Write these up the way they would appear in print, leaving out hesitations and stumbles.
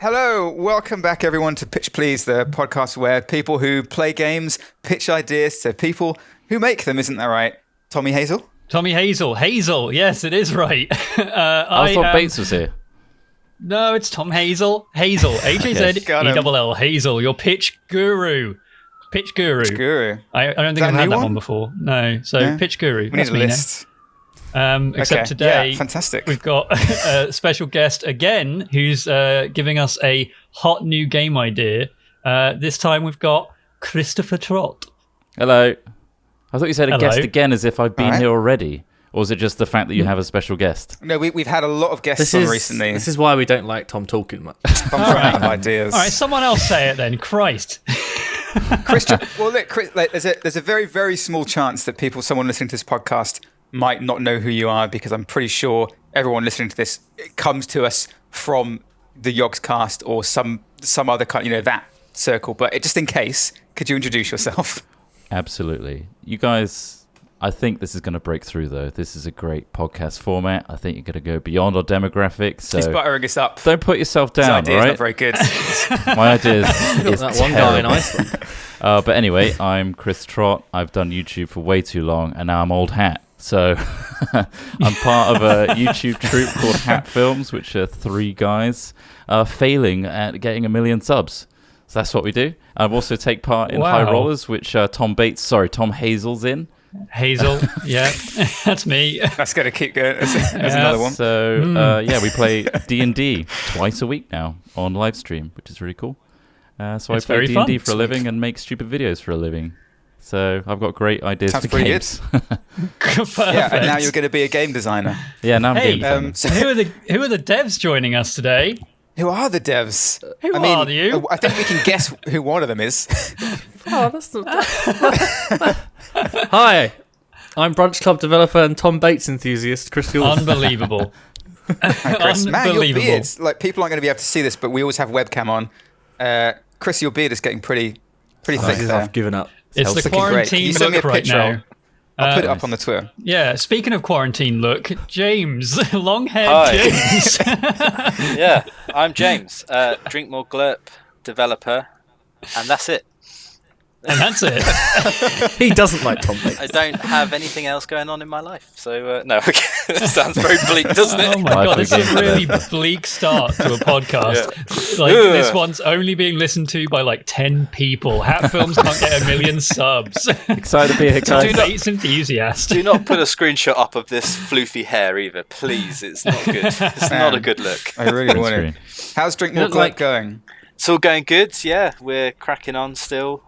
Hello, welcome back everyone to Pitch Please, the podcast where people who play games pitch ideas to people who make them. Isn't that right, Tommy Hazel? Tommy Hazel. Hazel, yes, it is right. I thought Bates was here. No, it's Tom Hazel. Hazel, H-A-Z-E-L-L, Hazel, your pitch guru. Pitch guru. Pitch guru. I don't think I've had that one before. No, so yeah. Pitch guru. We need a list. Except today, fantastic. We've got a special guest again who's giving us a hot new game idea. This time we've got Christopher Trott. Hello. I thought you said a guest again as if I've been here already. Or was it just the fact that you have a special guest? No, we've had a lot of guests on recently. This is why we don't like Tom talking much. Tom's running out of ideas. All right, someone else say it then. Christ. Christian, well, look, Chris, there's a very, very small chance that someone listening to this podcast might not know who you are, because I'm pretty sure everyone listening to this comes to us from the Yogscast or some other kind, that circle. But just in case, could you introduce yourself? Absolutely. You guys, I think this is going to break through, though. This is a great podcast format. I think you're going to go beyond our demographics. So he's buttering us up. Don't put yourself down, His idea all right? Not very good. My idea is that one guy in Iceland. But anyway, I'm Chris Trott. I've done YouTube for way too long, and now I'm old hat. So I'm part of a YouTube troupe called Hat Films, which are 3 guys failing at getting 1 million subs. So that's what we do. I also take part in High Rollers, which Tom Hazel's in. Hazel, yeah, that's me. That's going to keep going. There's another one. So we play D&D twice a week now on live stream, which is really cool. So I play D&D for a living and make stupid videos for a living. So I've got great ideas for games. Yeah, and now you're going to be a game designer. Yeah, now I'm a game designer. So who are the devs joining us today? Who are the devs? Who are you? I think we can guess who one of them is. That's not... Hi, I'm Brunch Club developer and Tom Bates enthusiast, Chris Gills. Unbelievable. Hi, Chris. Man, your Unbelievable. beard's, people aren't going to be able to see this, but we always have webcam on. Chris, your beard is getting pretty thick there. I've given up. It's the quarantine look right now. I'll put it up on the Twitter. Yeah, speaking of quarantine look, James, long-haired James. Yeah, I'm James, Drink More Glurp developer, and that's it. And that's it. He doesn't like Tom Bates. I don't have anything else going on in my life, so no. That sounds very bleak, doesn't it? Oh my god, this is a really bleak start to a podcast. Yeah. This one's only being listened to by 10 people. Hat Films can't get 1 million subs. Excited to be here, guys. Bates enthusiast. Do not put a screenshot up of this floofy hair either, please. It's not good. It's not a good look. I really want it. How's Drink More Glurp going? It's all going good, yeah. We're cracking on still.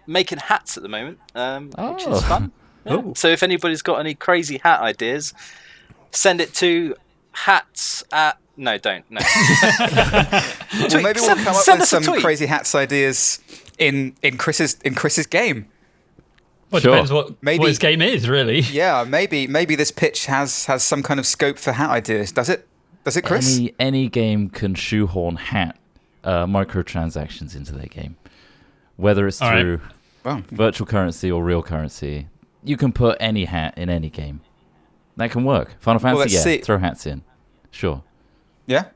Making hats at the moment, which is fun. Yeah. So if anybody's got any crazy hat ideas, send it to hats at... No, don't. No. Well, maybe we'll come up with some crazy hats ideas in Chris's game. Well, it depends what his game is, really. Yeah, maybe this pitch has some kind of scope for hat ideas. Does it? Does it, Chris? Any game can shoehorn hat microtransactions into their game. Whether it's through virtual currency or real currency, you can put any hat in any game. That can work. Final Fantasy, throw hats in. Sure. Yeah?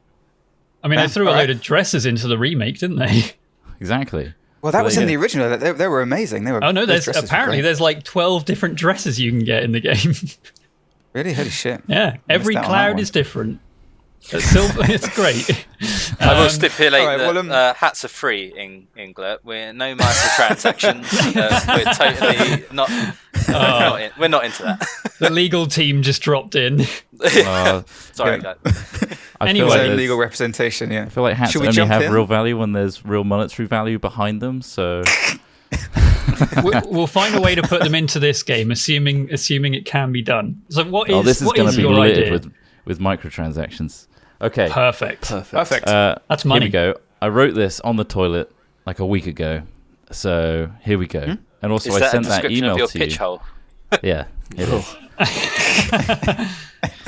I mean, they threw a load of dresses into the remake, didn't they? Exactly. Well, that was in the original. They were amazing. They were. Oh, no, there's 12 different dresses you can get in the game. Really? Holy shit. Yeah, every cloud is different. It's great. I will stipulate that hats are free in Glurp. We're no microtransactions. We're totally not. We're not into that. The legal team just dropped in. Sorry, guys. Anyway, legal representation. Yeah, I feel like hats only have real value when there's real monetary value behind them. So we'll find a way to put them into this game, assuming it can be done. So this is going to be littered with microtransactions. Okay. Perfect. That's money. Here we go. I wrote this on the toilet like a week ago. So here we go. And also I sent that email to you. Hole? Yeah, it is.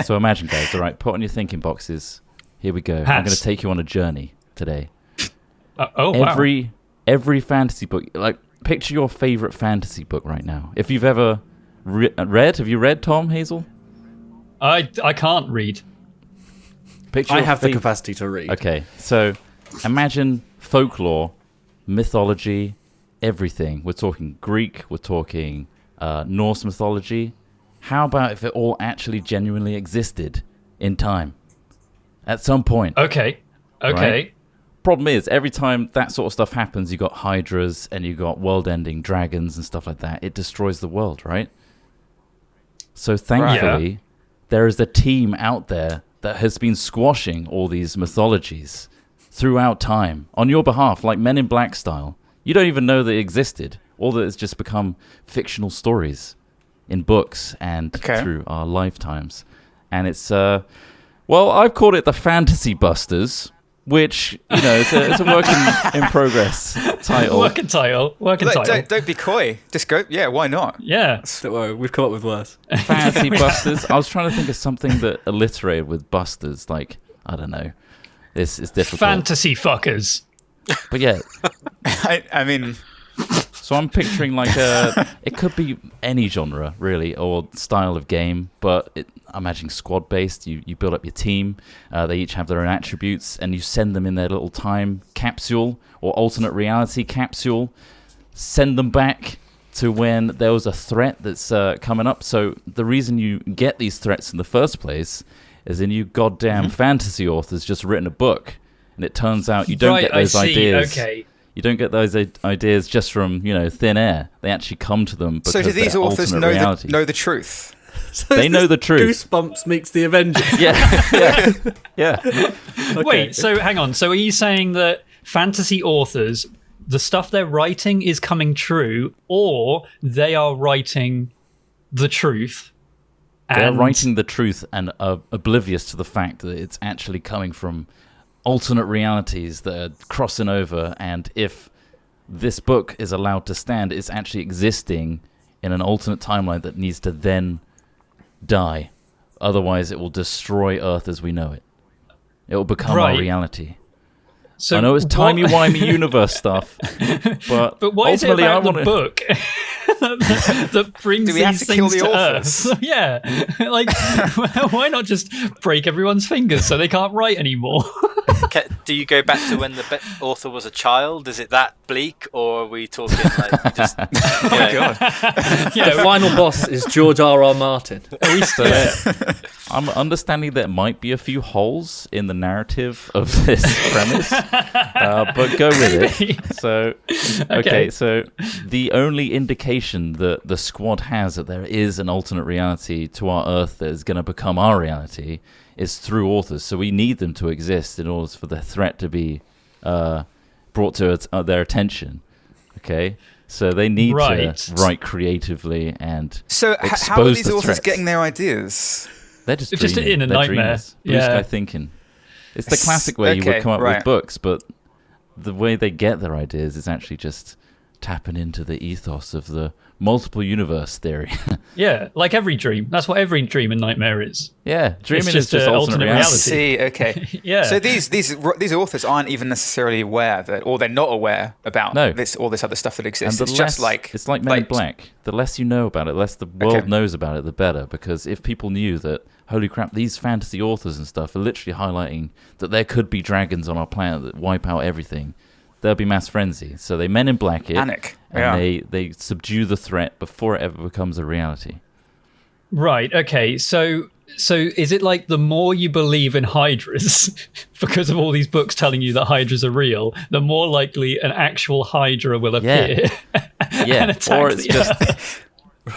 So imagine, guys, all right, put on your thinking boxes. Here we go. Hats. I'm going to take you on a journey today. Wow. Every fantasy book, picture your favorite fantasy book right now. If you've ever read, have you read, Tom Hazel? I can't read. I have the capacity to read. Okay, so imagine folklore, mythology, everything. We're talking Greek, we're talking Norse mythology. How about if it all actually genuinely existed in time at some point? Okay. Right? Problem is, every time that sort of stuff happens, you got hydras and you got world-ending dragons and stuff like that. It destroys the world, right? So thankfully, there is a team out there that has been squashing all these mythologies throughout time on your behalf, like Men in Black style. You don't even know they existed. All that has just become fictional stories in books and through our lifetimes. And it's, I've called it the Fantasy Busters, which, it's a work in progress title. Working title. Don't be coy. Just go, why not? Yeah. Don't worry, we've come up with worse. Fantasy Busters. I was trying to think of something that alliterated with busters, like, I don't know. This is difficult. Fantasy fuckers. But yeah. I mean... So I'm picturing like it could be any genre really or style of game, but I'm imagining squad based. You build up your team. They each have their own attributes, and you send them in their little time capsule or alternate reality capsule. Send them back to when there was a threat that's coming up. So the reason you get these threats in the first place is in you goddamn fantasy authors just written a book, and it turns out you don't get those ideas. Okay. You don't get those ideas just from thin air. They actually come to them because so do these authors know the truth? So they know the truth. Goosebumps meets the Avengers. Yeah. Okay. Wait, so hang on. So are you saying that fantasy authors, the stuff they're writing is coming true, or they are writing the truth? They're writing the truth and are oblivious to the fact that it's actually coming from alternate realities that are crossing over, and if this book is allowed to stand, it's actually existing in an alternate timeline that needs to then die. Otherwise, it will destroy Earth as we know it. It will become our reality. So I know it's timey-wimey universe stuff, but why is it ultimately about I want the book that brings these things to Earth? Yeah, like why not just break everyone's fingers so they can't write anymore? Do you go back to when the author was a child? Is it that bleak, or are we talking like just? Oh my god! The final boss is George R.R. Martin. Are we still? I'm understanding there might be a few holes in the narrative of this premise, but go with it. So, okay, so the only indication that the squad has that there is an alternate reality to our Earth that is going to become our reality is through authors. So we need them to exist in order for the threat to be brought to their attention. Okay, so they need to write creatively and expose how are these the authors threats. getting their ideas? They're just dreaming. in a They're nightmare. Dreamers. Blue sky thinking. It's the classic way you would come up with books, but the way they get their ideas is actually just tapping into the ethos of the multiple universe theory. Yeah, like every dream. That's what every dream and nightmare is. Yeah, dreaming It's is just alternate reality. See, okay. Yeah. So these authors aren't even necessarily aware that, or they're not aware about all this other stuff that exists. And It's just like it's like Men in Black. The less you know about it, the less the world knows about it, the better. Because if people knew that, holy crap, these fantasy authors and stuff are literally highlighting that there could be dragons on our planet that wipe out everything, there'll be mass frenzy. So they Men in Black it, panic, and they subdue the threat before it ever becomes a reality. Right. Okay. So is it like the more you believe in hydras, because of all these books telling you that hydras are real, the more likely an actual hydra will appear? Yeah. And attack Or it's just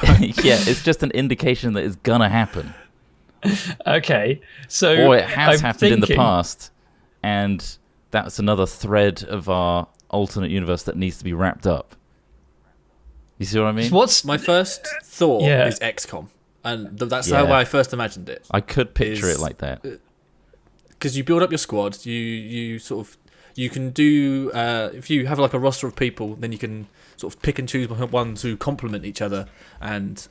it's just an indication that it's gonna happen. Okay. So or it has I'm happened in the thinking- past, and that's another thread of our alternate universe that needs to be wrapped up. You see what I mean? What's My first thought Yeah. is XCOM, and that's how I first imagined it. I could picture it like that. Because you build up your squad, you can do if you have like a roster of people, then you can sort of pick and choose ones who complement each other, and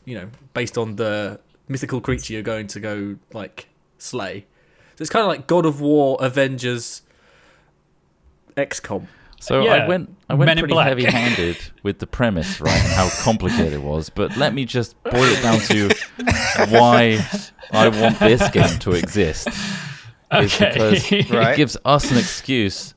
based on the mythical creature you're going to go like slay. So it's kind of like God of War, Avengers, XCOM. So Yeah. I went Men in pretty Black. heavy-handed with the premise, right, and how complicated it was. But let me just boil it down to why I want this game to exist. is because Right. it gives us an excuse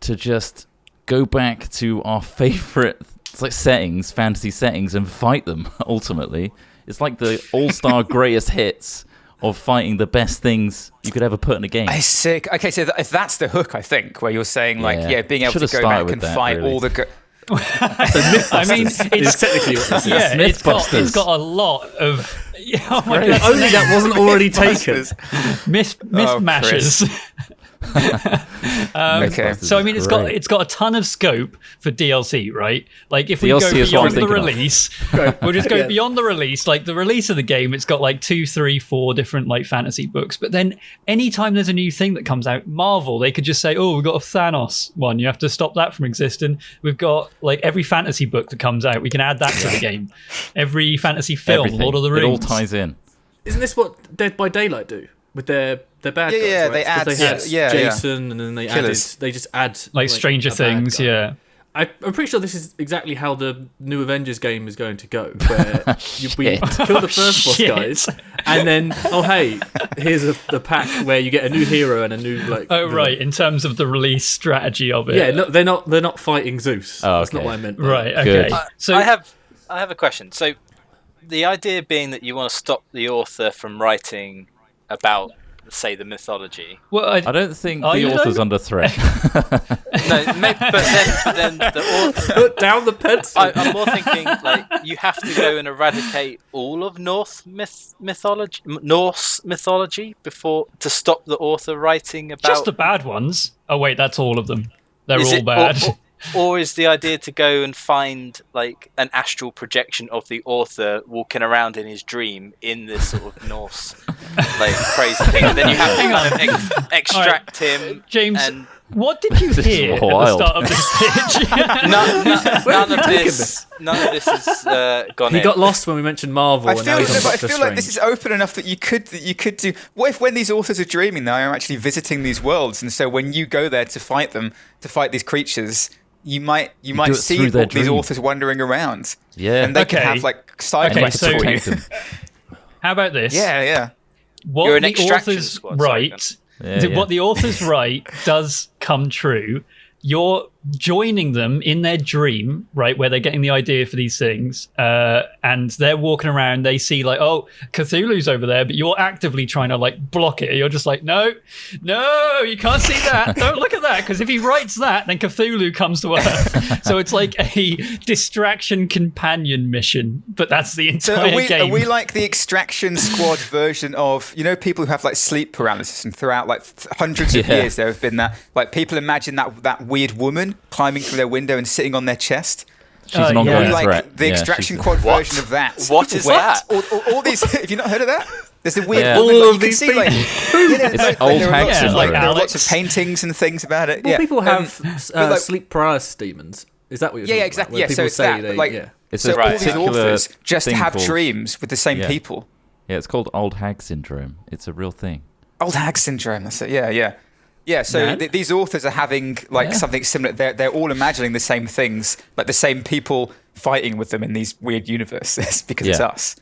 to just go back to our favorite settings, fantasy settings, and fight them. Ultimately, it's like the all-star greatest hits of fighting the best things you could ever put in a game. I see. Okay, so if that's the hook, I think, where you're saying being able to go back and fight all the. I mean, it's technically what this is. Yeah, it's Mythbusters. got a lot of. Oh my great. God, Only that wasn't already taken. Myth mashers. Okay. So I mean, it's Great. got a ton of scope for DLC, right? Like if we DLC go is what I'm beyond the thinking of. release, we'll just go beyond the release. Like the release of the game, it's got like 2, 3, 4 different like fantasy books. But then anytime there's a new thing that comes out, Marvel, they could just say, "Oh, we've got a Thanos one. You have to stop that from existing." We've got like every fantasy book that comes out, we can add that to the game. Every fantasy film, Everything. Lord of the Rings. It all ties in. Isn't this what Dead by Daylight do with their bad guys? Yeah, right? they 'Cause add- they had yeah. Jason, and then they Killers. just add like Stranger a bad Things, guy. yeah. I'm pretty sure this is exactly how the new Avengers game is going to go, where we kill the first boss Shit. guys, and then here's the pack where you get a new hero and a new Oh villain. right, in terms of the release strategy of it. Yeah, no, they're not fighting Zeus. Oh, That's not okay. what I meant. Right. Okay. Good. So I have a question. So, the idea being that you want to stop the author from writing about, say, the mythology. well, I don't think Are the you author's though? under threat. No, maybe, but then the author. Put down the pencil. I'm more thinking like you have to go and eradicate all of Norse mythology before to stop the author writing about. just the bad ones. Oh wait, that's all of them. They're Is all it- bad. Or is the idea to go and find like an astral projection of the author walking around in his dream in this sort of Norse like crazy thing, and then you have to kind of extract him. James, and what did you This is hear at the wild. start of this pitch? none of this has gone He in. got lost when we mentioned Marvel, I and feel, now he's on but I Doctor feel Strange. like this is open enough that you could do. What if when these authors are dreaming, they are actually visiting these worlds, and so when you go there to fight them, to fight these creatures, you might do it see through their these dream. authors wandering around, Yeah. and they can Okay. have like side Okay, quests so- for you. Protect him. How about this? Yeah. What You're an the extraction authors squad, sorry, write, Yeah, yeah. what the authors write does come true. You're joining them in their dream, right, where they're getting the idea for these things, and they're walking around. They see like, oh, Cthulhu's over there, but you're actively trying to like block it. You're just like, no, you can't see that. Don't look at that, because if he writes that, then Cthulhu comes to Earth. So it's like a distraction companion mission, but that's the So entire are game. we like the extraction squad version of, people who have like sleep paralysis, and throughout like hundreds of Yeah. years there have been that, like, people imagine that weird woman climbing through their window and sitting on their chest. She's an yeah. ongoing Are we like threat. the Yeah, extraction she's- squad What? version of that? What is Where that? All these, have you not heard of that? There's a weird Yeah. woman, All like, of you can these see like, It's old there are hag lots of, syndrome. like, there are lots Alex. of paintings and things about it. Well, yeah. people have but, like, sleep paralysis demons. Is that what you're Yeah, talking exactly. about? Yeah, Where so people it's say that. they, Like, yeah. It's so a all these particular authors just thing have called- dreams with the same Yeah. people. Yeah, it's called old hag syndrome. It's a real thing. Old hag syndrome. That's it. Yeah. So Man. these authors are having like Yeah. something similar. They're all imagining the same things, like the same people fighting with them in these weird universes because it's Yeah. us.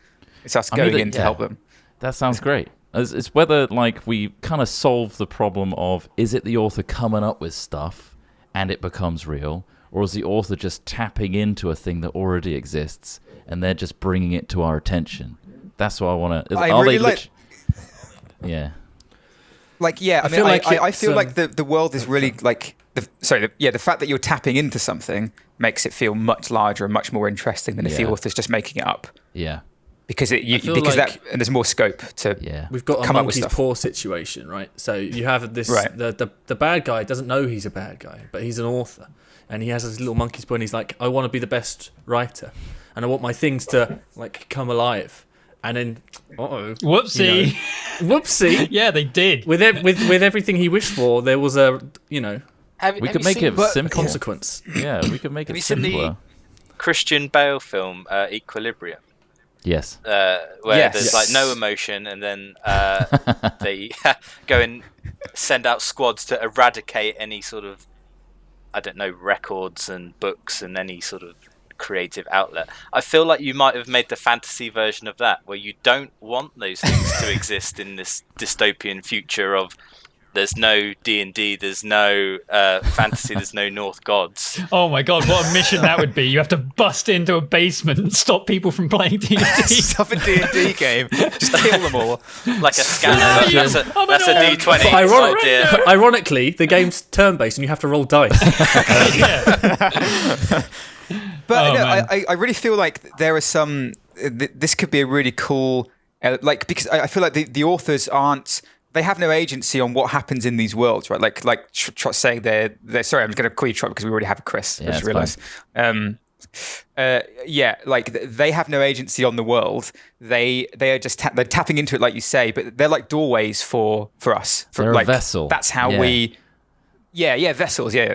It's us I mean, going in to yeah. help them. That sounds great. It's whether like we kind of solve the problem of, is it the author coming up with stuff and it becomes real, or is the author just tapping into a thing that already exists and they're just bringing it to our attention? That's what I want to. I really like- Yeah. Like, yeah, I feel mean, like I it's, feel like the world is really like the fact that you're tapping into something makes it feel much larger and much more interesting than if the Yeah. author's just making it up, Yeah. because feel because like- and there's more scope to Yeah. We've got a come up with monkey's stuff. paw situation, right? So you have this Right. the bad guy doesn't know he's a bad guy, but he's an author, and he has this little monkey's paw, and he's like, I want to be the best writer, and I want my things to like come alive, and then Whoopsie. whoopsie. Yeah, they did. With everything he wished for, there was a Have We you could make seen it simpler. consequence. Yeah, we could make Have it you seen the- simpler. Christian Bale film Equilibrium? Yes. Where Yes. there's like no emotion, and then they go and send out squads to eradicate any sort of, I don't know, records and books and any sort of creative outlet. I feel like you might have made the fantasy version of that, where you don't want those things to exist in this dystopian future of There's no D&D. There's no fantasy. There's no North gods. Oh my god, what a mission that would be! You have to bust into a basement and stop people from playing D&D. Stop a D&D game. Just kill them all. Like a scanner. That's a D20. But Oh dear. ironically, the game's turn-based and you have to roll dice. But no, man. I really feel like there are some. This could be a really cool, because I feel like the authors aren't. They have no agency on what happens in these worlds, right? Like Trott saying they're. Sorry, I'm just going to call you Trott because we already have a Chris. I just realised. Like they have no agency on the world. They are just they're tapping into it, like you say. But they're like doorways for us. They're like, a vessel. That's how we. Yeah, vessels. Yeah.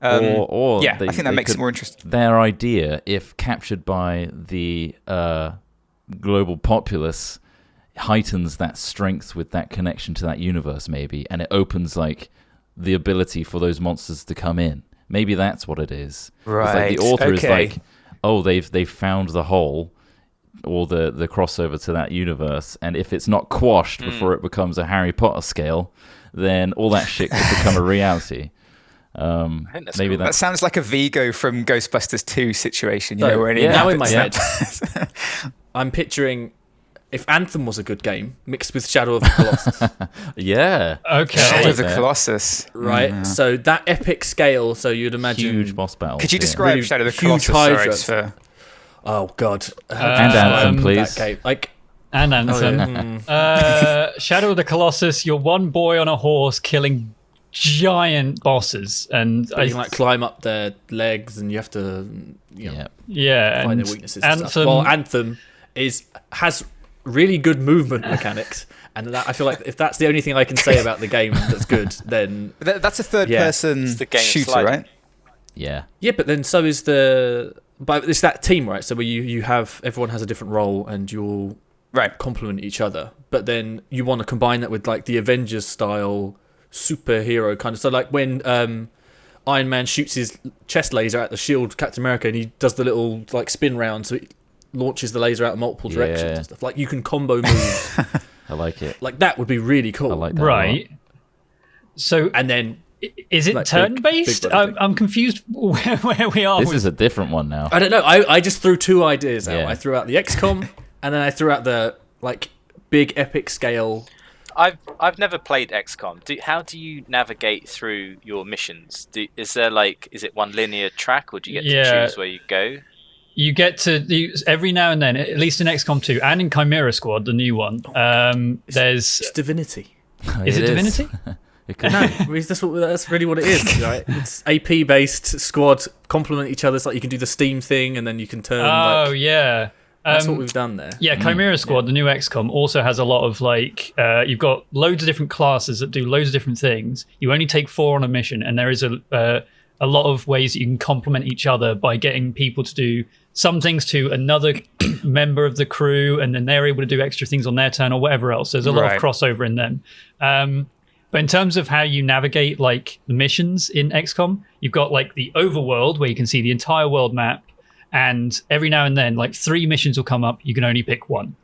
Or I think that makes it more interesting. Their idea, if captured by the global populace, heightens that strength with that connection to that universe, maybe, and it opens like the ability for those monsters to come in. Maybe that's what it is. Right. It's like the author is Okay. like, oh, they've found the hole or the crossover to that universe, and if it's not quashed before it becomes a Harry Potter scale, then all that shit could become a reality. I think that's Maybe cool. That sounds like a Vigo from Ghostbusters 2 situation, So, where now in my head, head. I'm picturing if Anthem was a good game mixed with Shadow of the Colossus, Yeah. Okay. Shadow of the Yeah. Colossus. right? So that epic scale. So you'd imagine Huge boss battle. Could you describe Really Shadow of the huge Colossus? Sorry, Hydra. just for... Oh god, And Anthem, that please. game. Like, And Anthem. Shadow of the Colossus, you're one boy on a horse killing giant bosses. And you can like climb up their legs, and you have to, Yeah. yeah, find and their weaknesses. And Anthem, stuff. Well, Anthem has really good movement mechanics, and that, I feel like if that's the only thing I can say about the game that's good, then That's a third-person It's the game of shooter, sliding. right? Yeah. yeah. But then so is but it's that team, right? So where you have everyone has a different role, and you all Right. complement each other. But then you want to combine that with like the Avengers style superhero kind of. So like when Iron Man shoots his chest laser at the shield, Captain America, and he does the little like spin round, so it launches the laser out in multiple directions Yeah. and stuff. Like you can combo moves. I like it. Like that would be really cool. I like that. a lot. right. So And then is it like big turn-based? brother thing. I'm confused where we are. This with is a different one now. I don't know. I just threw two ideas out. Yeah. I threw out the XCOM, and then I threw out the like big epic scale. I've never played XCOM. How do you navigate through your missions? Is it one linear track, or do you get to choose where you go? You get to every now and then, at least in XCOM 2 and in Chimera Squad, the new one. There's It's Divinity. is it Divinity? It could No, that's really what it is, right? It's AP based squad complement each other. It's like you can do the Steam thing, and then you can turn. Oh like, yeah. that's what we've done there. Yeah, Chimera Squad, the new XCOM, also has a lot of like you've got loads of different classes that do loads of different things. You only take 4 on a mission, and there is a lot of ways that you can complement each other by getting people to do some things to another member of the crew, and then they're able to do extra things on their turn or whatever else. There's a lot of crossover in them. But in terms of how you navigate like the missions in XCOM, you've got like the overworld where you can see the entire world map, and every now and then like 3 missions will come up. You can only pick one,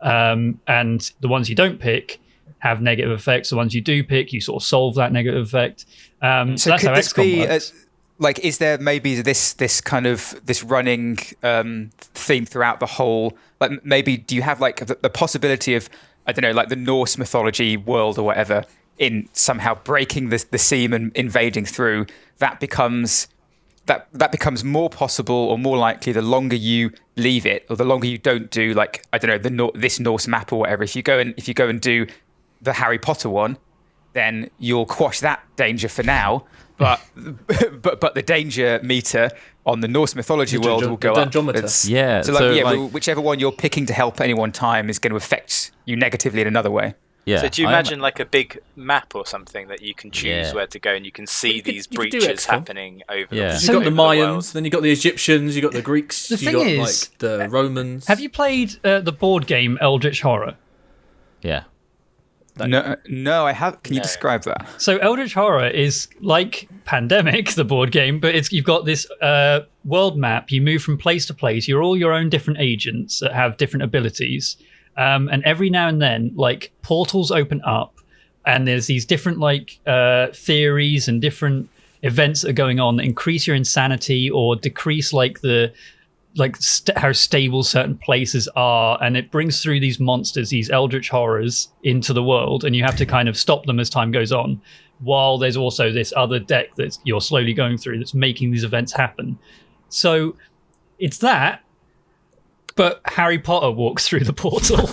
and the ones you don't pick have negative effects. The ones you do pick, you sort of solve that negative effect. So So that's could how this XCOM be works. like? Is there maybe this kind of this running theme throughout the whole? Like maybe do you have like the possibility of, I don't know, like the Norse mythology world or whatever, in somehow breaking the seam and invading through? That becomes more possible or more likely the longer you leave it, or the longer you don't do, like, I don't know, this Norse map or whatever. If you go and do the Harry Potter one, then you'll quash that danger for now. But but the danger meter on the Norse mythology world will go up. Dungeometer. Yeah. So whichever one you're picking to help at any one time is going to affect you negatively in another way. yeah. So do you imagine like a big map or something that you can choose Yeah. where to go, and you can see these you could do breaches XCOM. happening over Yeah. the You've got the over world. Mayans, then you've got the Egyptians, you've got the Greeks, The you've thing got is, like the Romans. Have you played the board game Eldritch Horror? Yeah. No, I have. Can you describe that? So Eldritch Horror is like Pandemic, the board game, but you've got this world map. You move from place to place. You're all your own different agents that have different abilities. And every now and then, like portals open up, and there's these different like theories and different events that are going on that increase your insanity or decrease like the how stable certain places are, and it brings through these monsters, these eldritch horrors into the world, and you have to kind of stop them as time goes on, while there's also this other deck that you're slowly going through that's making these events happen. So it's that, but Harry Potter walks through the portal.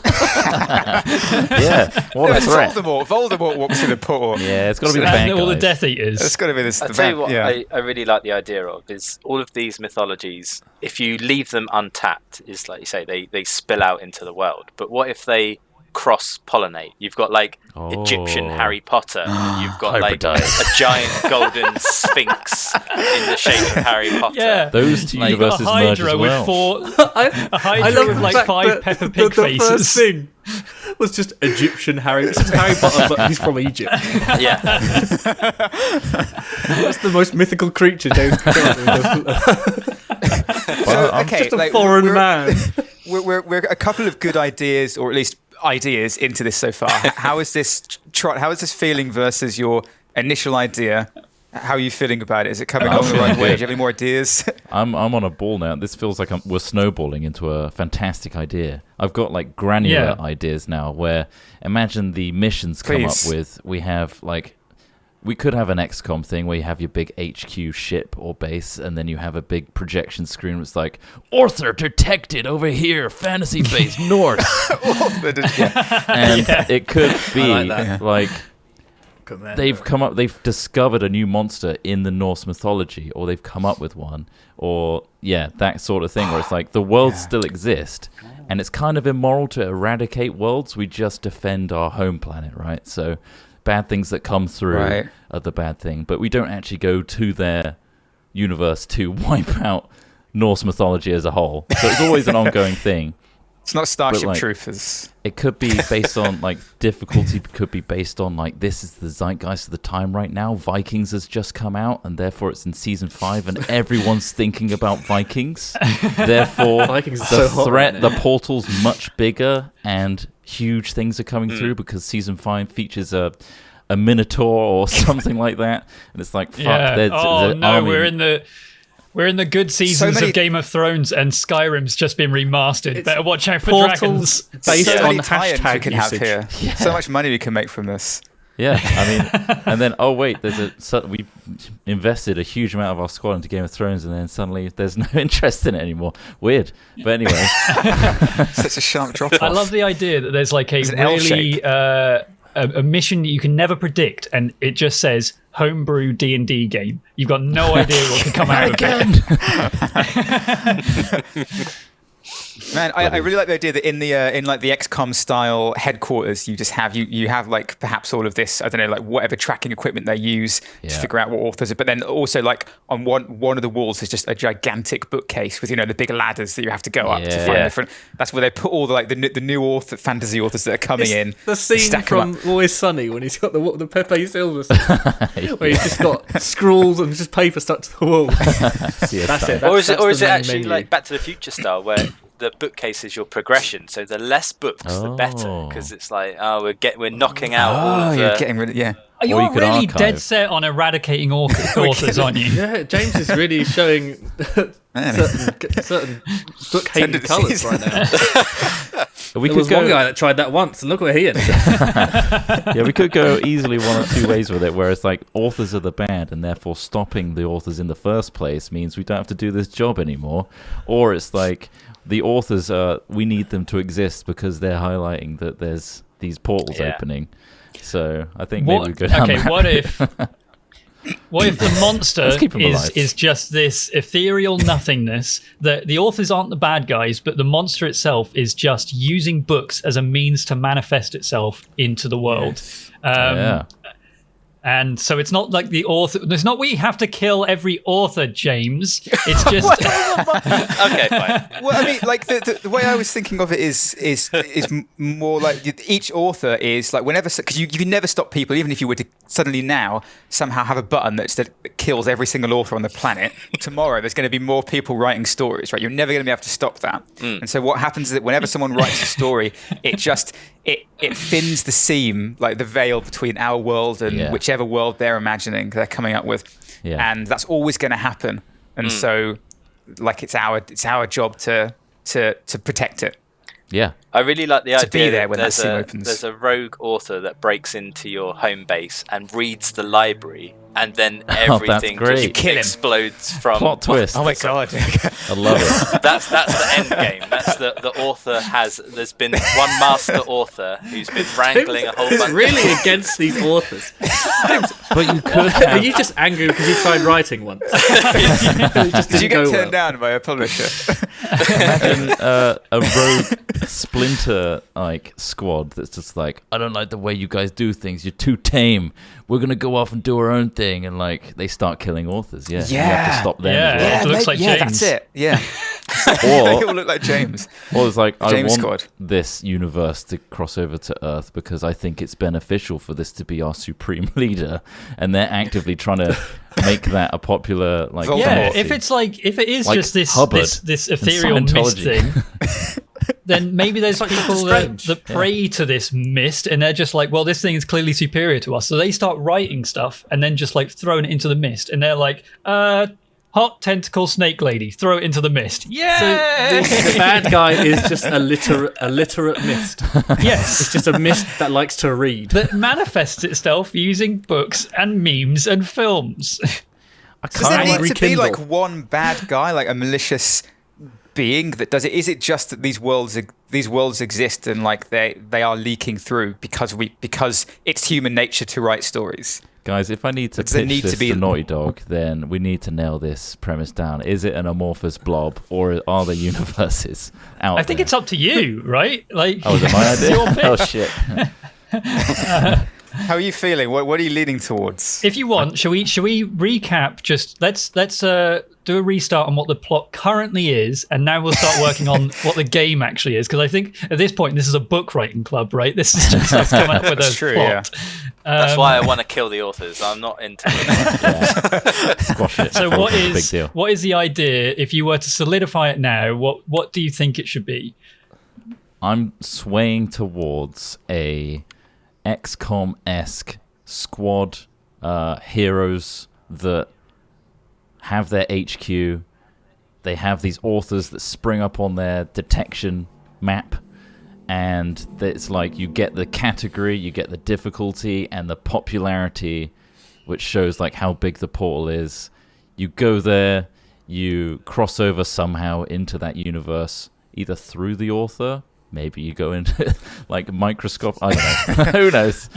Yeah, what a threat. Voldemort walks through the portal. Yeah, it's got to be the And bad all the guys. Death Eaters. It's got to be this. I'll tell you what I really like the idea of is all of these mythologies, if you leave them untapped, is like you say, they spill out into the world. But what if they cross-pollinate? You've got like Egyptian Harry Potter, and you've got like a giant golden sphinx in the shape of Harry Potter. Yeah. Those two Like, universes a merge Hydra as well. with a Hydra with like 5 Peppa Pig the faces. first thing was just Egyptian Harry. It's just Harry Potter, but he's from Egypt. Yeah. That's the most mythical creature James could come up with. Okay, Just a foreign man. We're a couple of good ideas, or at least ideas, into this so far. How is this, Trott? How is this feeling versus your initial idea? How are you feeling about it? Is it coming along the right way? Do you have any more ideas? I'm on a ball now. This feels like we're snowballing into a fantastic idea. I've got like granular ideas now where imagine the missions come up with, we have like, we could have an XCOM thing where you have your big HQ ship or base, and then you have a big projection screen that's like, Author detected over here, fantasy base north. And it could be like they've discovered a new monster in the Norse mythology, or they've come up with one, or that sort of thing where it's like the worlds still exist, and it's kind of immoral to eradicate worlds. We just defend our home planet, right? So bad things that come through are the bad thing, but we don't actually go to their universe to wipe out Norse mythology as a whole. So it's always an ongoing thing. It's not Starship like, Troopers. It could be based on like difficulty. Could be based on like this is the zeitgeist of the time right now. Vikings has just come out, and therefore it's in season 5, and everyone's thinking about Vikings. Therefore, Vikings the are so hot threat, right the now. portal's much bigger, and huge things are coming through because season 5 features a minotaur or something like that, and it's like fuck. There's army. We're in the good seasons of Game of Thrones, and Skyrim's just been remastered. Better watch out for dragons. Based So on many tie-ins we hashtag can have usage. here. So much money we can make from this. Yeah, I mean, and then we invested a huge amount of our squad into Game of Thrones, and then suddenly there's no interest in it anymore. Weird, but anyway. Such a sharp drop off. I love the idea that there's like a an L really shape. a mission that you can never predict, and it just says homebrew D&D game. You've got no idea what can come out of it. Man, I really like the idea that in the XCOM style headquarters, you just have you have like perhaps all of this, I don't know, like whatever tracking equipment they use to figure out what authors are. But then also like on one of the walls is just a gigantic bookcase with the big ladders that you have to go up to find different. That's where they put all the new fantasy authors that are coming in. The scene stack 'em from up. Always Sunny when he's got the Pepe Silver scene, where he's just got scrawls and just paper stuck to the wall. That's it. Or is That's it the main actually menu. like Back to the Future style, where the bookcase is your progression? So the less books, the better, because it's like we're knocking out all of you're the. getting rid of You're you could really archive. dead set on eradicating authors, aren't you? Yeah, James is really showing certain book hating Tendencies. colours right now. We There could was one guy that tried that once, and look where he ended up. we could go easily one or two ways with it, where it's like authors are the bad, and therefore stopping the authors in the first place means we don't have to do this job anymore. Or it's like the authors we need them to exist because they're highlighting that there's these portals opening. So I think maybe we go down that What if the monster Let's keep 'em alive. is just this ethereal nothingness, that the authors aren't the bad guys, but the monster itself is just using books as a means to manifest itself into the world? And so it's not like the author. It's not we have to kill every author, James. It's just Okay, fine. Well, I mean, like the way I was thinking of it is more like each author is like whenever, because you never stop people, even if you were to suddenly now somehow have a button that kills every single author on the planet, tomorrow there's going to be more people writing stories, right? You're never going to be able to stop that. And so what happens is that whenever someone writes a story, it thins the seam, like the veil between our world and whichever world they're imagining, they're coming up with. Yeah. And that's always going to happen. And so, like, it's our job to protect it. Yeah. I really like the idea be there when that that seam opens. there's a rogue author that breaks into your home base and reads the library, and then everything great. just explodes from... Plot twist. Oh my God. I love it. That's the end game. That's the author has... There's been one master author who's been wrangling a whole bunch... It's really against these authors. But you could Are you just angry because you tried writing once? Did you get turned down by a publisher? Imagine a rogue splinter like squad that's just like, I don't like the way you guys do things. You're too tame. We're gonna go off and do our own thing, and like they start killing authors. Yeah, you have to stop them. Yeah, it looks like James. That's it. Yeah, Or they all look like James. Or it's like, I want Squad. this universe to cross over to Earth because I think it's beneficial for this to be our supreme leader, and they're actively trying to make that a popular like. Voldemort. If it is Like just Hubbard this in ethereal mist Scientology. thing, then maybe there's people that pray to this mist, and they're just like, well, this thing is clearly superior to us, so they start writing stuff and then just like throwing it into the mist, and they're like, hot tentacle snake lady, throw it into the mist. Yeah. So the bad guy is just a literate mist. Yes. It's just a mist that likes to read. That manifests itself using books and memes and films. Does there need to be rekindle. like one bad guy, like a malicious being that does it? Is it just that these worlds exist and like they are leaking through because it's human nature to write stories? Guys, if I need to pitch this to Naughty Dog, then we need to nail this premise down. Is it an amorphous blob, or are there universes out I think there? it's up to you, right? Like, Oh, is it my it's your idea? pick. Oh, shit. How are you feeling? What are you leaning towards? If you want, shall we recap? Just let's do a restart on what the plot currently is, and now we'll start working on what the game actually is. Because I think at this point, this is a book writing club, right? This is just us coming up with a true, plot. That's why I want to kill the authors. I'm not into it. Squash it. So Big deal. what is the idea? If you were to solidify it now, what do you think it should be? I'm swaying towards a XCOM-esque squad heroes that have their HQ. They have these authors that spring up on their detection map, and it's like you get the category, you get the difficulty and the popularity, which shows like how big the portal is. You go there, you cross over somehow into that universe, either through the author, maybe you go into like microscope, I don't know, who knows,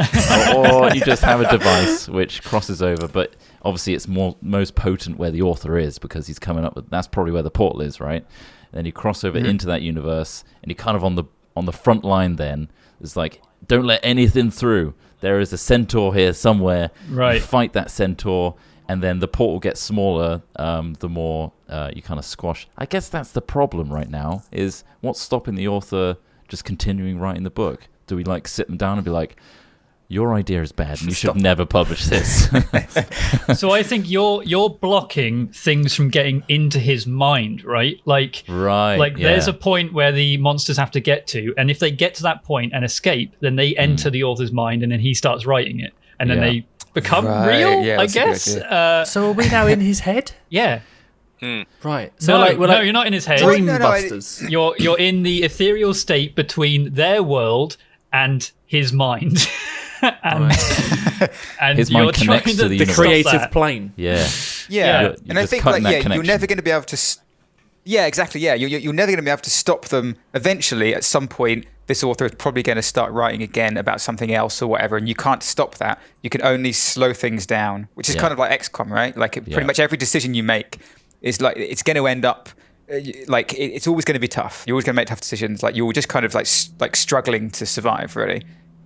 or you just have a device which crosses over, but obviously it's most potent where the author is, because he's coming up with, that's probably where the portal is, right? And then you cross over into that universe, and you're kind of on the front line. Then it's like, don't let anything through. There is a centaur here somewhere. Right. You fight that centaur, and then the portal gets smaller the more you kind of squash. I guess that's the problem right now, is what's stopping the author just continuing writing the book? Do we like sit them down and be like, your idea is bad and you should never publish this? So I think you're blocking things from getting into his mind, right? Like there's a point where the monsters have to get to, and if they get to that point and escape, then they enter the author's mind, and then he starts writing it, and then they become real, yeah, I that's a good guess. So are we now in his head? Yeah. Right. So No, you're not in his head. Dreambusters. You're in the ethereal state between their world and his mind. and His you're mind trying connects to the The universe. creative plane. Yeah. Yeah, You're and I just think cutting like that you're connection. never going to be able to. Yeah, exactly. Yeah, you're never going to be able to stop them. Eventually, at some point, this author is probably going to start writing again about something else or whatever, and you can't stop that. You can only slow things down, which is kind of like XCOM, right? Like pretty much every decision you make is like it's going to end up like it's always going to be tough. You're always going to make tough decisions. Like you're just kind of like struggling to survive, really,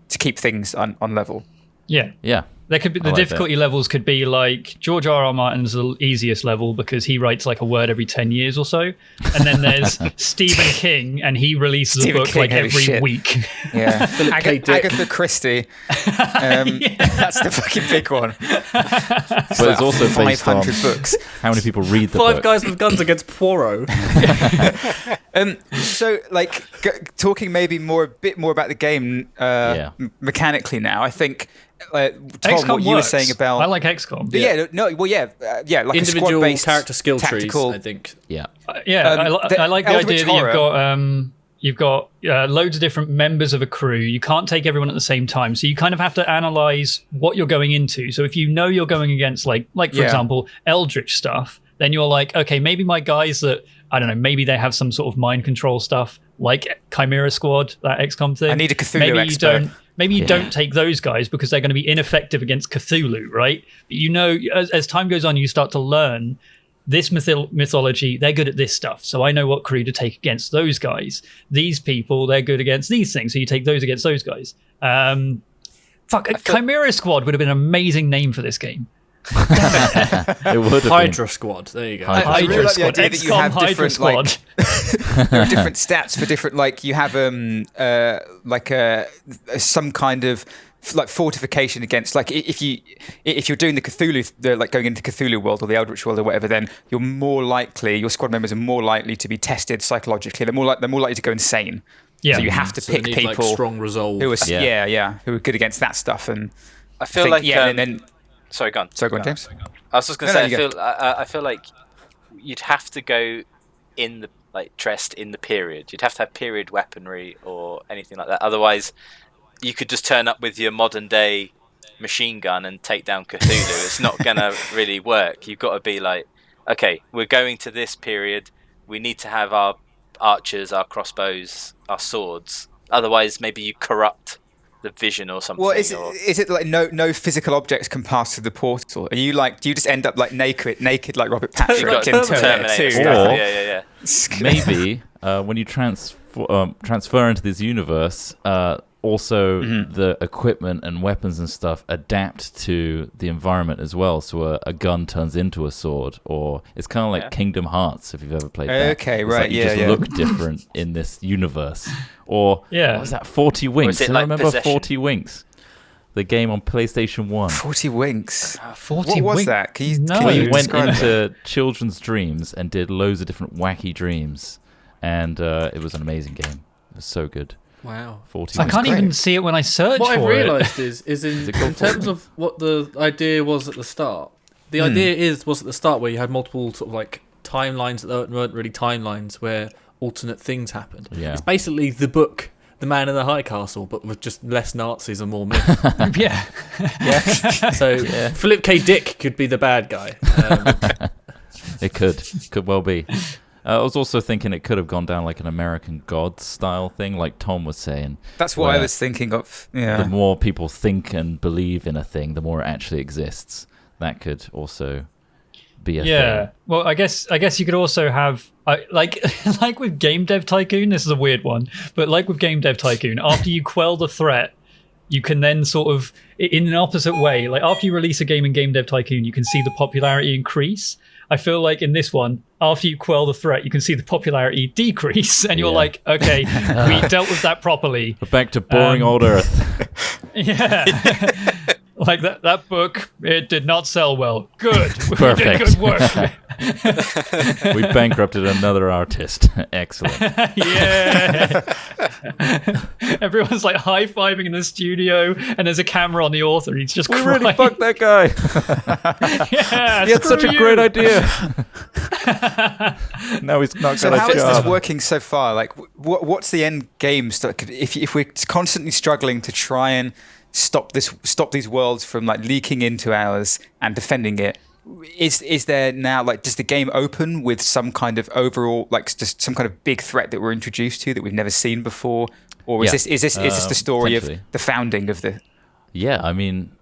to keep things on level. Yeah. Yeah. There could be the difficulty levels could be like George R.R. Martin's the easiest level because he writes like a word every 10 years or so, and then there's Stephen King, and he releases a book King, like every week. Yeah, Agatha Christie. That's the fucking big one. But it's also based on 500 books. how many people read the Five book. Guys with Guns against Poirot. So, like, talking maybe a bit more about the game mechanically now. I think, Tom, XCOM what you were saying about... I like XCOM. Like individual a squad-based character skill tactical... trees, I think. Yeah. I like the Eldritch idea that Horror. you've got loads of different members of a crew. You can't take everyone at the same time, so you kind of have to analyze what you're going into. So if you know you're going against, like for example, Eldritch stuff, then you're like, okay, maybe my guys that, I don't know, maybe they have some sort of mind control stuff, like Chimera Squad, that XCOM thing. I need a Cthulhu expert. Maybe you don't take those guys because they're going to be ineffective against Cthulhu, right? But you know, as time goes on, you start to learn this mythology, they're good at this stuff. So I know what crew to take against those guys. These people, they're good against these things. So you take those against those guys. Chimera Squad would have been an amazing name for this game. It would have Hydra Squad. There you go. I really like the Squad. idea that you have Hydra different, Squad. like, there are different stats for different, like, you have some kind of like fortification against, like, if you're doing the Cthulhu, like going into Cthulhu world or the Eldritch world or whatever, then you're more likely, your squad members are more likely to be tested psychologically. They're more likely to go insane. Yeah. So you have to pick need, people like, strong resolve. who are who are good against that stuff. And I feel like and then sorry, go on. Sorry, go on, James. I was just going to say, you I feel like you'd have to go in the, like, dressed in the period. You'd have to have period weaponry or anything like that. Otherwise, you could just turn up with your modern day machine gun and take down Cthulhu. It's not going to really work. You've got to be like, okay, we're going to this period. We need to have our archers, our crossbows, our swords. Otherwise, maybe you corrupt the vision or something. Well, is it like no physical objects can pass through the portal? Are you like, do you just end up like naked like Robert Patrick in Terminator 2? Yeah. Maybe when you transfer into this universe, also the equipment and weapons and stuff adapt to the environment as well. So a gun turns into a sword, or it's kind of like Kingdom Hearts, if you've ever played that. Okay, it's right, like you just look different in this universe. Or what was that, 40 Winks? I remember Possession? 40 Winks, the game on PlayStation 1. 40 Winks. 40 what was Winks? that? Can you We went describe into children's dreams and did loads of different wacky dreams, and it was an amazing game. It was so good. Wow. 40 I Winks. can't even see it when I search What I've for it. realised is in terms of what the idea was at the start. The idea was at the start where you had multiple sort of like timelines that weren't really timelines, where alternate things happened. Yeah. It's basically the book The Man in the High Castle, but with just less Nazis and more myth. Yeah. So Philip K. Dick could be the bad guy. It could well be. I was also thinking it could have gone down like an American Gods style thing, like Tom was saying. That's what I was thinking of. Yeah. The more people think and believe in a thing, the more it actually exists. That could also be a thing. Well, I guess you could also have like with Game Dev Tycoon. This is a weird one, but like with Game Dev Tycoon, after you quell the threat, you can then sort of, in an opposite way, like after you release a game in Game Dev Tycoon, you can see the popularity increase. I feel like in this one, after you quell the threat, you can see the popularity decrease, and you're like, okay, we dealt with that properly. We're back to boring old Earth. Yeah. Like that book, it did not sell well. Good. Perfect. We did good work. We bankrupted another artist. Excellent. Yeah. Everyone's like high-fiving in the studio, and there's a camera on the author. He's just crying. Really fucked that guy. Yeah, He had such a great idea. Now he's not So got how a is job. this working so far? Like, what's the end game? If we're constantly struggling to try and stop these worlds from like leaking into ours and defending it, is there now, like, does the game open with some kind of overall, like, just some kind of big threat that we're introduced to that we've never seen before, or is this the story of the founding of the? Yeah, I mean,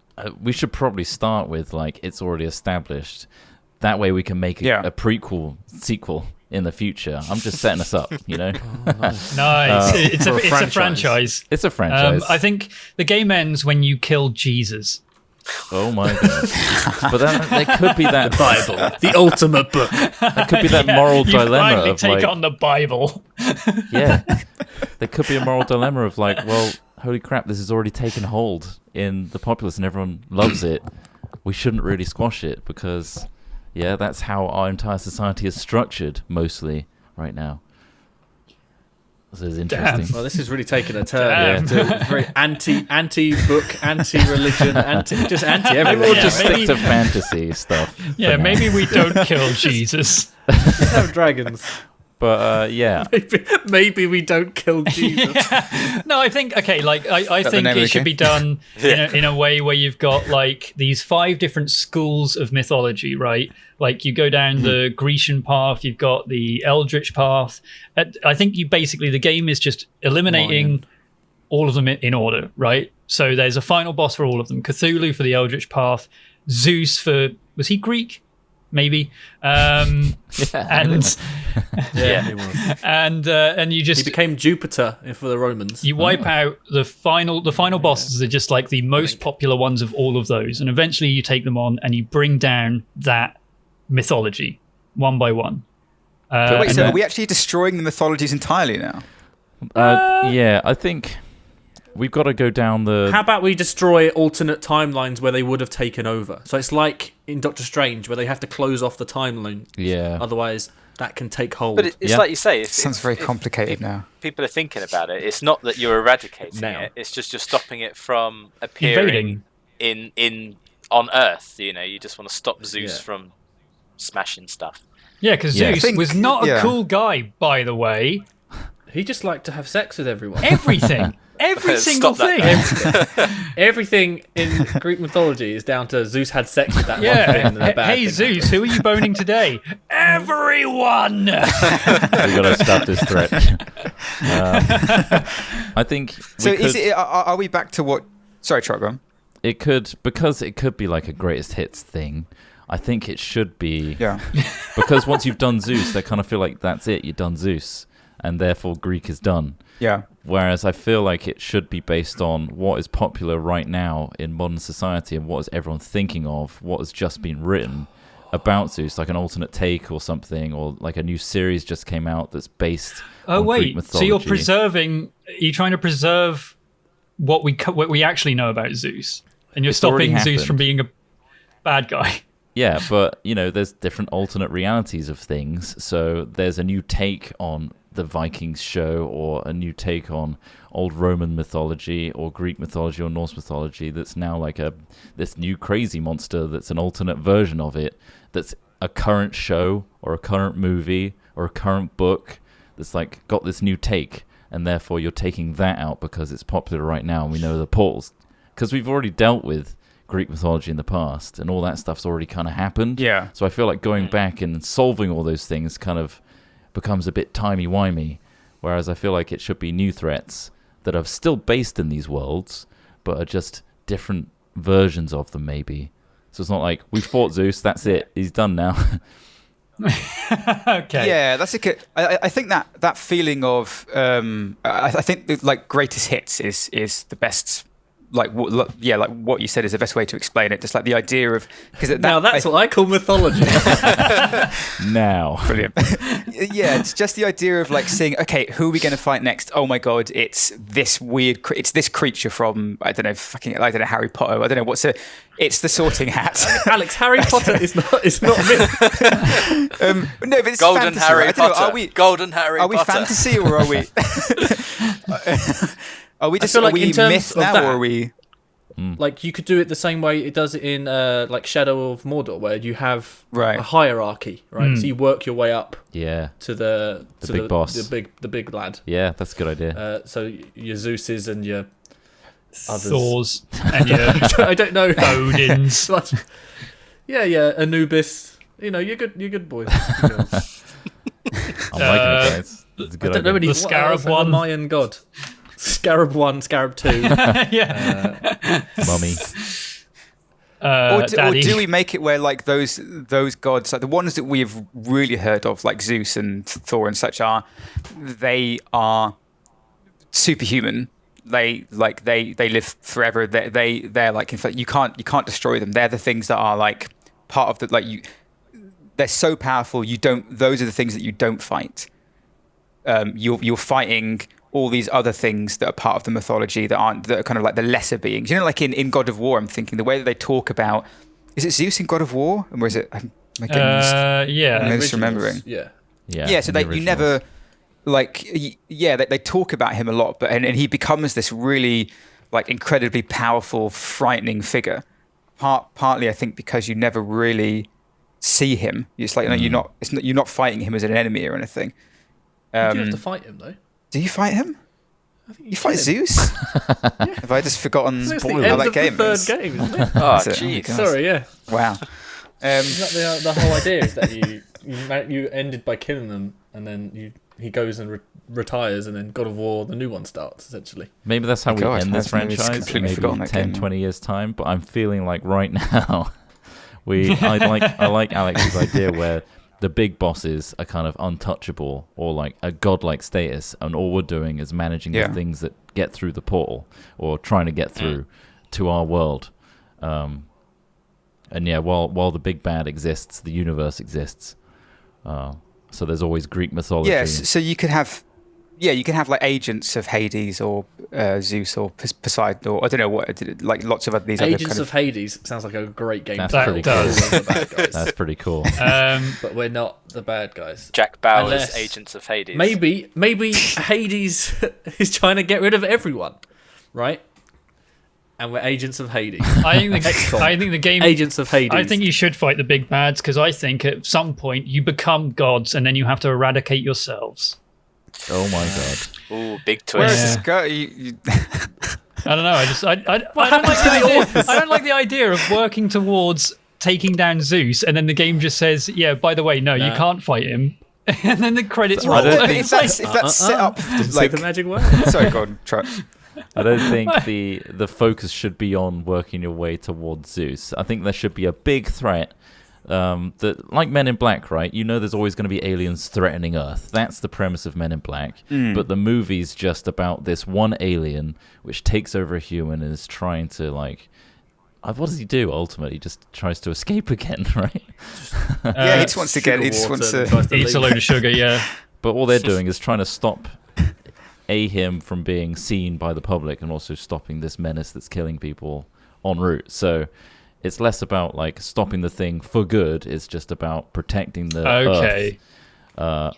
we should probably start with like it's already established. That way we can make a sequel in the future. I'm just setting us up, you know. Nice. It's a franchise. It's a franchise. I think the game ends when you kill Jesus. Oh my god! But then there could be that Bible, the ultimate book. There could be that moral you dilemma finally of take like, on the Bible. yeah, there could be a moral dilemma of like, well, holy crap, this has already taken hold in the populace and everyone loves it. We shouldn't really squash it because, yeah, that's how our entire society is structured mostly right now. This is interesting. Well, this is really taking a turn. To very anti-book, anti-religion, just anti-everything. Maybe we'll Yeah, just maybe- stick to fantasy stuff. Yeah, for now. maybe we don't kill Jesus. Just have dragons. But yeah, Maybe we don't kill Jesus. No, I think I the think name of it the should game? be done in a way where you've got like these 5 different schools of mythology, right? Like you go down the Grecian path, you've got the Eldritch path. I think you basically the game is just eliminating all of them in order, right? So there's a final boss for all of them: Cthulhu for the Eldritch path, Zeus for was he Greek? Maybe, and Yeah, he was. and you He just became Jupiter for the Romans. you wipe out the final bosses are just like the most popular ones of all of those, and eventually you take them on and you bring down that mythology one by one. But wait, and so then- are we actually destroying the mythologies entirely now? yeah, I think we've got to go down the. How about we destroy alternate timelines where they would have taken over? So it's like in Doctor Strange where they have to close off the timeline. Yeah. Otherwise, that can take hold. But it's Yeah. like you say. Sounds very complicated now. People are thinking about it. It's not that you're eradicating Now. it. It's just you're stopping it from appearing invading. in on Earth. You know, you just want to stop Zeus Yeah. from smashing stuff. Yeah, because Yeah. I Zeus think- was not a yeah. cool guy, by the way. He just liked to have sex with everyone. Everything, every single Stop that. thing. Everything in Greek mythology is down to Zeus had sex with that one thing. Yeah. And then a bad Hey thing Zeus, who are you boning today? Everyone. We got to stop this threat. I think. So we is could- it? Are we back to what? Sorry, Trott, go on. It could, because it could be like a greatest hits thing. I think it should be. Yeah. Because once you've done Zeus, they kind of feel like that's it. You've done Zeus, and therefore Greek is done. Yeah. Whereas I feel like it should be based on what is popular right now in modern society and what is everyone thinking of, what has just been written about Zeus, like an alternate take or something, or like a new series just came out that's based Oh on Greek wait, so mythology. you're preserving? Are you trying to preserve what we actually know about Zeus, and you're It's already stopping Zeus happened. from being a bad guy? Yeah, but, there's different alternate realities of things. So there's a new take on the Vikings show, or a new take on old Roman mythology or Greek mythology or Norse mythology that's now like this new crazy monster that's an alternate version of it, that's a current show or a current movie or a current book that's like got this new take, and therefore you're taking that out because it's popular right now and we know the portals. Because we've already dealt with Greek mythology in the past, and all that stuff's already kind of happened. Yeah. So I feel like going back and solving all those things kind of becomes a bit timey-wimey, whereas I feel like it should be new threats that are still based in these worlds, but are just different versions of them, maybe. So it's not like, we fought Zeus, that's it, he's done now. Okay. Yeah, that's a good. I think that feeling of I think that, like greatest hits is the best. Like what you said is the best way to explain it. Just like the idea of because Now that's what I call mythology. Now. brilliant. Yeah, it's just the idea of like saying, okay, who are we going to fight next? Oh my god, it's this weird. It's this creature from I don't know Harry Potter. I don't know it's the Sorting Hat. Alex, Harry Potter is not myth. No, but it's Golden fantasy, Harry right? I don't know, Potter. Golden Harry Are we Potter. fantasy or are we? Are we just feel are like we in terms myth of now that- or are we? Like you could do it the same way it does it in like Shadow of Mordor, where you have Right. a hierarchy, right? So you work your way up Yeah. to the big boss. the big lad. Yeah, that's a good idea. So your Zeuses and your others. Thors and your I don't know. Odins. But- yeah, Anubis. You're good boys. Good girls. I'm liking it, guys. It's a I good don't know idea. any The what Scarab else has a one. Mayan god. Scarab 1, Scarab 2. Yeah. Mummy. Or Daddy. do we make it where like those gods, like the ones that we've really heard of, like Zeus and Thor and such, they are superhuman. they live forever. They're like, in fact, you can't destroy them. They're the things that are like part of the like you. They're so powerful. Those are the things that you don't fight. You're fighting all these other things that are part of the mythology that are kind of like the lesser beings. You know, like in God of War, I'm thinking the way that they talk about, is it Zeus in God of War? Or is it? I'm just remembering. Yeah. So you never they talk about him a lot, but and he becomes this really like incredibly powerful, frightening figure. Partly, I think, because you never really see him. It's like you're not fighting him as an enemy or anything. You do have to fight him though. Do you fight him? I think You fight Zeus? Have I just forgotten It's how the that end game of the third is? game, isn't it? Oh, Is it? jeez. God. Sorry, yeah. Wow. Isn't that the whole idea is that you ended by killing them, and then he goes and retires, and then God of War, the new one starts, essentially. Maybe that's how we end this I've maybe franchise in completely maybe forgotten that 10, game. 20 years' time. But I'm feeling like right now, I like Alex's idea where the big bosses are kind of untouchable or like a godlike status, and all we're doing is managing the things that get through the portal or trying to get through to our world. And yeah, while the big bad exists, the universe exists. So there's always Greek mythology. Yes, so you could have like agents of Hades or Zeus or Poseidon or I don't know what, like lots of these Agents other kind of Hades sounds like a great game. That's to pretty play. cool. We're the bad guys. That's pretty cool. But we're not the bad guys. Jack Bauer's Unless- Agents of Hades. Maybe Hades is trying to get rid of everyone, right? And we're agents of Hades. I think the game. Agents of Hades. I think you should fight the big bads because I think at some point you become gods and then you have to eradicate yourselves. Oh my god. Ooh, big Where twist. does this go? You I don't know. I don't like the idea of working towards taking down Zeus and then the game just says, "Yeah, by the way, no, you can't fight him." And then the credits roll. But if that's set up like the magic word. sorry, go on, Trott. I don't think the focus should be on working your way towards Zeus. I think there should be a big threat that, like Men in Black, right? You know there's always going to be aliens threatening Earth. That's the premise of Men in Black. But the movie's just about this one alien which takes over a human and is trying to, like... What does he do, ultimately? He just tries to escape again, right? He just wants to get... He just wants to... Eats a load of sugar, yeah. But all they're doing is trying to stop... him from being seen by the public and also stopping this menace that's killing people en route. So it's less about like stopping the thing for good. It's just about protecting the Earth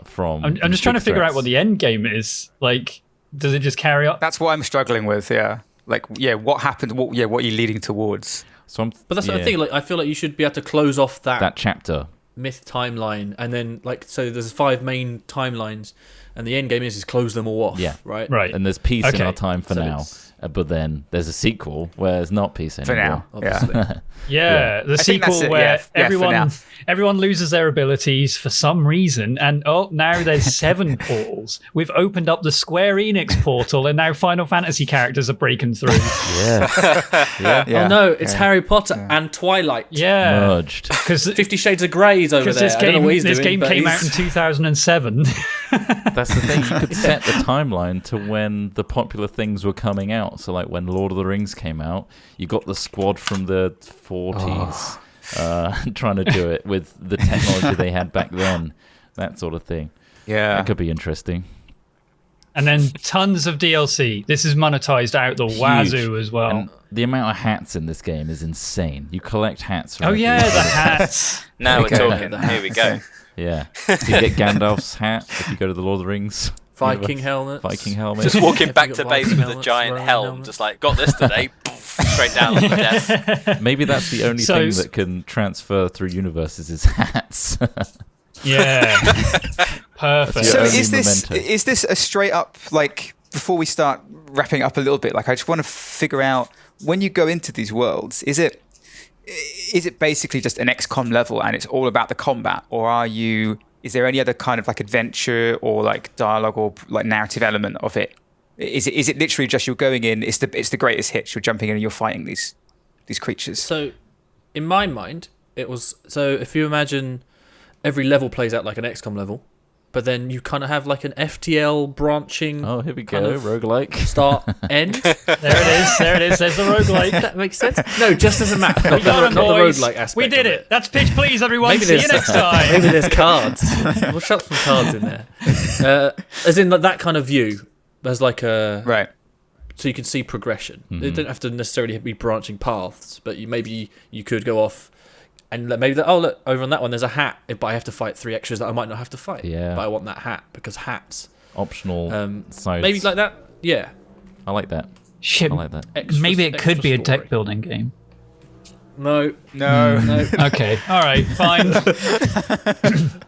from... I'm just trying to figure out what the end game is. Like, does it just carry on? That's what I'm struggling with, yeah. Like, yeah, what happened? What are you leading towards? So But that's what I think. Like, I feel like you should be able to close off that chapter. myth timeline, and then like so there's 5 main timelines, and the end game is close them all off. Yeah. Right. And there's peace in Okay. our time for So now. But then there's a sequel where there's not peace anymore. For now, Obviously. Yeah, the I think that's sequel it, where for everyone loses their abilities for some reason, and now there's 7 portals. We've opened up the Square Enix portal, and now Final Fantasy characters are breaking through. Yeah. Oh no, it's Harry Potter and Twilight. Yeah, Merged. because 50 Shades of Grey's over there. this I don't know game what he's this doing, game but came out he's- in 2007. That's the thing. You could set the timeline to when the popular things were coming out. So, like when Lord of the Rings came out, you got the squad from the 40s trying to do it with the technology they had back then. That sort of thing. Yeah. That could be interesting. And then tons of DLC. This is monetized out the wazoo as well. And the amount of hats in this game is insane. You collect hats from Oh every yeah, the other- hats. Now we're Okay. talking. Here we go. Yeah. You get Gandalf's hat if you go to the Lord of the Rings. Viking helmets. Viking helmet. Just walking Have back you to got base Viking with a helmets, giant Roman helm, helmets? just like, got this today, straight down on the desk. Maybe that's the only So- thing that can transfer through universes is hats. Yeah. Perfect. Yeah, So only is this a straight up, like, before we start wrapping up a little bit, like I just want to figure out, when you go into these worlds, is it basically just an XCOM level and it's all about the combat, or is there any other kind of like adventure or like dialogue or like narrative element of it? Is it literally just you're going in, it's the greatest hits, you're jumping in and you're fighting these creatures? So, in my mind, it was so if you imagine every level plays out like an XCOM level, but then you kind of have like an FTL branching. Oh, here we kind go. of Roguelike. Start end. There it is. There's the roguelike. That makes sense. No, just as a map. Not got the it, boys. roguelike aspect. We did of it. That's pitch, please, everyone. Maybe See you there's- next time. Maybe there's cards. We'll shove some cards in there. As in like, that kind of view. There's like a Right. so you can see progression. They don't have to necessarily be branching paths, but maybe you could go off and maybe look over on that one. There's a hat, but I have to fight 3 extras that I might not have to fight. Yeah. But I want that hat because hats. Optional sides. Maybe like that. Yeah. I like that. Shit. I like that. Maybe it could be a story. deck building game. No. No. Okay. All right. Fine.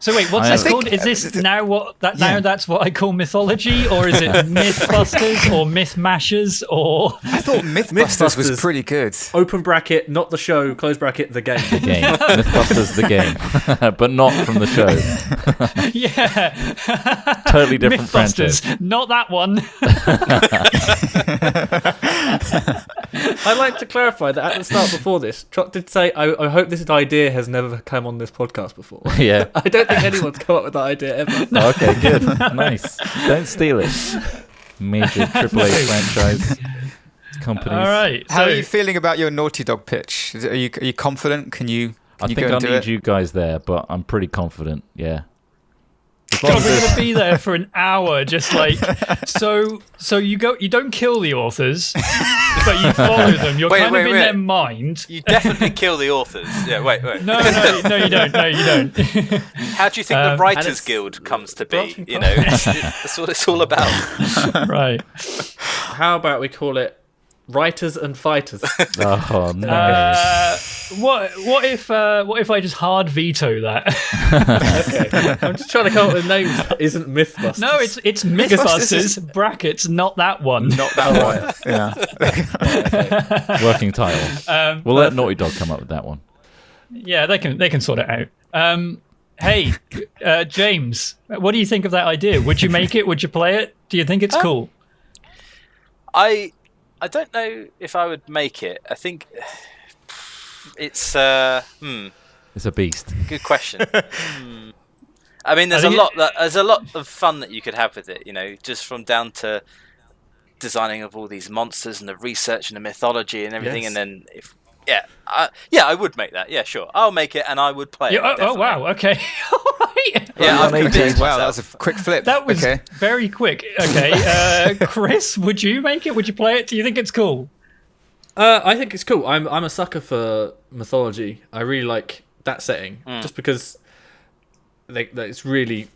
So wait, what's I this think- called? Is this now what? Now that's what I call mythology, or is it Mythbusters or Mythmashers or? I thought Mythbusters was Mythbusters. pretally good. Open bracket, not the show. Close bracket, the game. Game. Mythbusters the game, but not from the show. Yeah. Totally different franchise. Mythbusters, not that one. I'd like to clarify that at the start before this, Trott did say, I hope this idea has never come on this podcast before. Yeah. I don't think anyone's come up with that idea ever. Okay, good. Nice. Don't steal it. Major AAA franchise companies. All right. How so are you feeling about your Naughty Dog pitch? Are you confident? Can you I go think I and do need it? you guys there, but I'm pretty confident. Yeah. As long God, as we're it's- gonna be there for an hour, just like so. You don't kill the authors, but you follow them. You're Wait, kind wait, of in wait. their mind. You definitely kill the authors. Yeah, wait. No, you don't. No, you don't. How do you think the And Writers it's Guild comes to be? branching You know, that's what it's all about. Right. How about we call it Writers and Fighters? Oh, nice. What if I just hard veto that? Okay. I'm just trying to come up with names that isn't Mythbusters. No, it's Mythbusters brackets, not that one. Not that one. Yeah. Working title. We'll let Naughty Dog come up with that one. Yeah, they can sort it out. Hey, James, what do you think of that idea? Would you make it? Would you play it? Do you think it's cool? I don't know if I would make it. I think it's It's a beast. good question. I mean, there's I a think lot of fun that you could have with it. You know, just from down to designing of all these monsters and the research and the mythology and everything. Yes. And then I would make that. Yeah, sure, I'll make it and I would play it. Yeah, oh definitely. wow. Okay. All right. Yeah, I've convinced Wow, that myself. was a quick flip. That was okay. very quick. Okay, Chris, would you make it? Would you play it? Do you think it's cool? I think it's cool. I'm a sucker for mythology. I really like that setting, just because it's really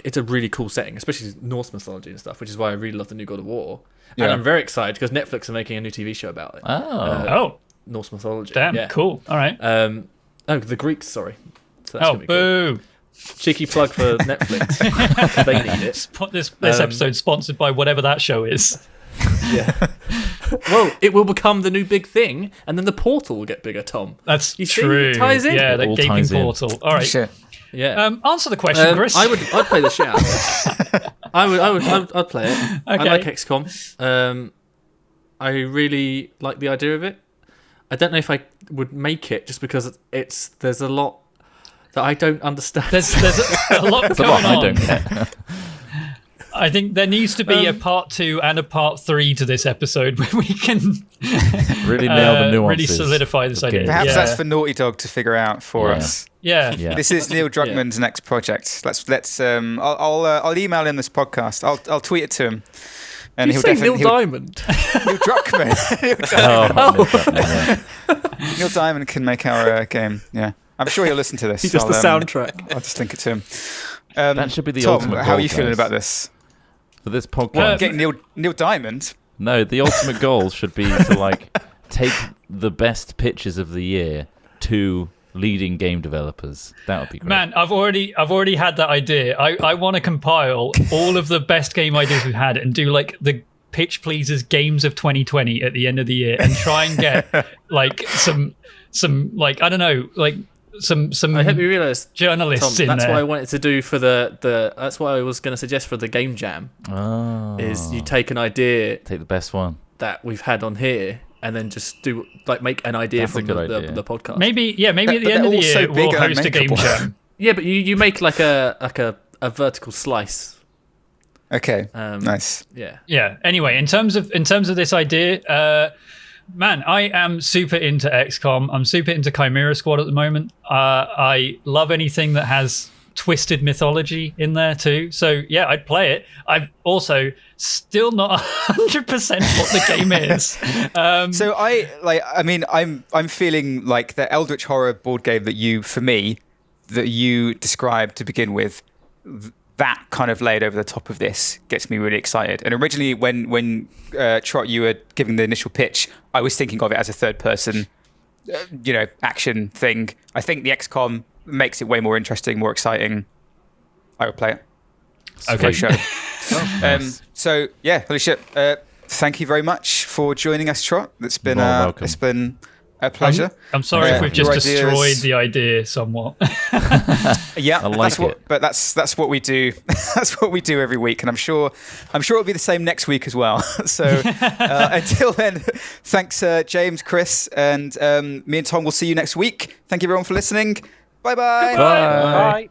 it's a really cool setting, especially Norse mythology and stuff, which is why I really love the new God of War. And Yeah. I'm very excited because Netflix are making a new TV show about it. Oh, Norse mythology. damn, yeah. cool. All right. The Greeks, sorry. So that's Oh, gonna be cool. boo. Cheeky plug for Netflix. They need it. This episode's sponsored by whatever that show is. Yeah. Well, it will become the new big thing, and then the portal will get bigger, Tom. That's You see, true. it ties in. Yeah, It the all gaping ties in. portal. All right. Shit. Yeah. Answer the question, Chris. I'd play the shit out of it. I'd play it. I Okay. like XCOM. I really like the idea of it. I don't know if I would make it just because there's a lot that I don't understand. There's a lot It's a going lot I on. don't get. I think there needs to be a part 2 and a part 3 to this episode where we can Really nail the nuances. really solidify this of idea. games. Perhaps Yeah. that's for Naughty Dog to figure out for Yeah. us. Yeah. Yeah. This is Neil Druckmann's next project. Let's. I'll email him this podcast. I'll tweet it to him, and You he'll say definitely Neil Diamond. Neil Druckmann. Neil Diamond can make our game. Yeah, I'm sure he'll listen to this. He's just the soundtrack. I'll just link it to him. That should be the Tom, ultimate how are goal, you feeling guys. about this? For this podcast. Getting Neil Diamond. No, the ultimate goal should be to take the best pitches of the year to leading game developers. That would be great. Man, I've already had that idea. I want to compile all of the best game ideas we've had and do the Pitch Pleasers games of 2020 at the end of the year and try and get some I don't know, some I hope you realise, journalists Tom, in that's there. what I wanted to do for the that's what I was going to suggest for the game jam. Oh. Is you take an idea Take the best one. that we've had on here and then just do make an idea That's a from good idea. the podcast. Maybe at But the end they're of the all so year big we'll and host a game unmakeable. jam. Yeah, but you make like a a vertical slice. Okay, nice. Yeah. Yeah. Anyway, in terms of this idea, man, I am super into XCOM. I'm super into Chimera Squad at the moment. I love anything that has twisted mythology in there too. So yeah, I'd play it. I've also still not 100% what the game is. So I'm feeling like the Eldritch Horror board game that you described to begin with, that kind of laid over the top of this gets me really excited. And originally when Trott, you were giving the initial pitch, I was thinking of it as a third person, action thing. I think the XCOM makes it way more interesting, more exciting. I would play it. Okay. Show. So yeah, holy shit. Thank you very much for joining us, Trott. It's been a pleasure. I'm sorry if we've just destroyed the idea somewhat. Yeah, I like it. But that's what we do. That's what we do every week, and I'm sure it'll be the same next week as well. So until then, thanks, James, Chris, and me and Tom will see you next week. Thank you everyone for listening. Bye-bye. Bye. Bye.